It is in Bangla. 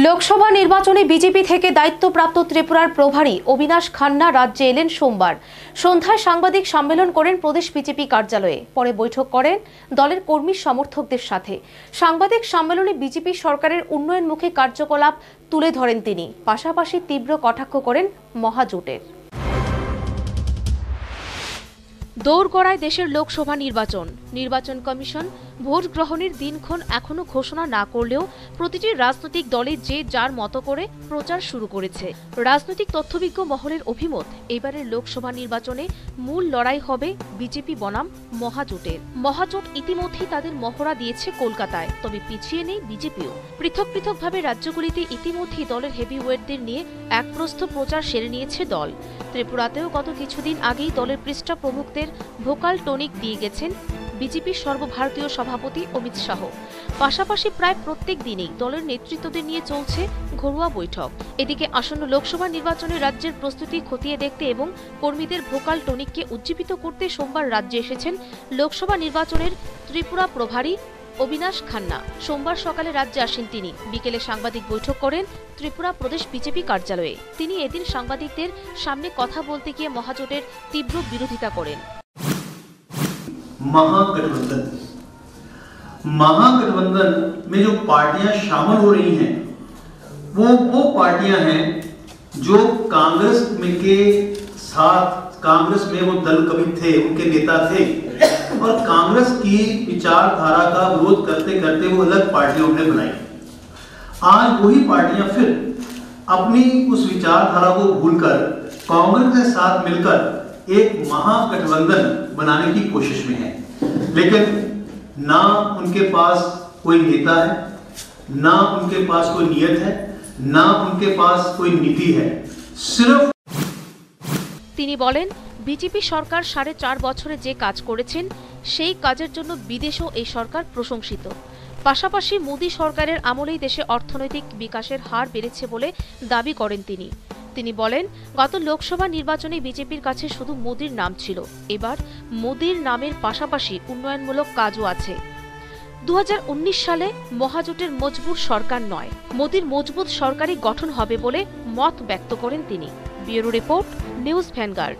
লোকসভা নির্বাচনে বিজেপি থেকে দায়িত্বপ্রাপ্ত ত্রিপুরার প্রভারী অবিনাশ খান্না রাজ্যে এলেন সোমবার। সন্ধ্যায় সাংবাদিক সম্মেলন করেন প্রদেশ বিজেপি কার্যালয়ে। পরে বৈঠক করেন দলের কর্মী সমর্থকদের সাথে। সাংবাদিক সম্মেলনে বিজেপি সরকারের উন্নয়নমুখী কার্যকলাপ তুলে ধরেন তিনি। পাশাপাশি তীব্র কটাক্ষ করেন মহাজোটের। দোরগোড়ায় দেশের লোকসভা নির্বাচন কমিশন ভোট গ্রহণের দিনক্ষণ এখনো ঘোষণা না করলেও প্রতিটি রাজনৈতিক দলে যে যার মতো করে প্রচার শুরু করেছে। রাজনৈতিক তথ্যবিজ্ঞ মহলের অভিমত, এবারের লোকসভা নির্বাচনে মূল লড়াই হবে বিজেপি বনাম মহাজোটের। মহাজোট ইতিমধ্যেই তাদের মহড়া দিয়েছে কলকাতায়, তবে পিছিয়ে নেই বিজেপিও। পৃথক পৃথকভাবে রাজ্যগুলিতে ইতিমধ্যেই দলের হেভিওয়েটদের নিয়ে একপ্রস্থ প্রচার সেরে নিয়েছে দল। ত্রিপুরাতেও গত কিছুদিন আগেই দলের পৃষ্ঠা প্রমুখদের ভোকাল টনিক দিয়ে গেছেন বিজেপির সর্বভারতীয় সভাপতি অমিত শাহ। পাশাপাশি প্রায় প্রত্যেক দিনেই দলের নেতৃত্বদের নিয়ে চলছে ঘরোয়া বৈঠক। এদিকে আসন্ন লোকসভা নির্বাচনে রাজ্যের প্রস্তুতি খতিয়ে দেখতে এবং কর্মীদের ভোকাল টনিককে উজ্জীবিত করতে সোমবার রাজ্যে এসেছেন লোকসভা নির্বাচনের ত্রিপুরা প্রভারী অবিনাশ খান্না। সোমবার সকালে রাজ্যে আসেন তিনি। বিকেলে সাংবাদিক বৈঠক করেন ত্রিপুরা প্রদেশ বিজেপি কার্যালয়ে। তিনি এদিন সাংবাদিকদের সামনে কথা বলতে গিয়ে মহাজোটের তীব্র বিরোধিতা করেন। महागठबंधन में जो पार्टियां शामिल हो रही हैं वो पार्टियां हैं जो कांग्रेस में के साथ, कांग्रेस में वो दल कभी थे, उनके नेता थे और कांग्रेस की विचारधारा का विरोध करते करते वो अलग पार्टियों ने बनाई। आज वही पार्टियां फिर अपनी उस विचारधारा को भूलकर कांग्रेस के साथ मिलकर एक महागठबंधन बनाने की कोशिश में है। लेकिन ना उनके पास कोई नेता है, ना उनके पास कोई नियत है, ना उनके पास कोई नीति है। सिर्फ তিনি বলেন, বিজেপি সরকার 4.5 বছরে যে কাজ করেছেন সেই কাজের জন্য বিদেশেও এই সরকার প্রশংসিত। পাশাপাশি মোদী সরকারের আমলেই দেশে অর্থনৈতিক বিকাশের হার বেড়েছে বলে দাবি করেন তিনি। তিনি বলেন, গত লোকসভা নির্বাচনে বিজেপির কাছে শুধু মোদীর নাম ছিল, এবার মোদীর নামের পাশাপাশি উন্নয়নমূলক কাজও আছে। 2019 সালে মহাজোটের মজবুত সরকার নয়, মোদীর মজবুত সরকারই গঠন হবে বলে মত ব্যক্ত করেন তিনি। Bureau report, news vanguard.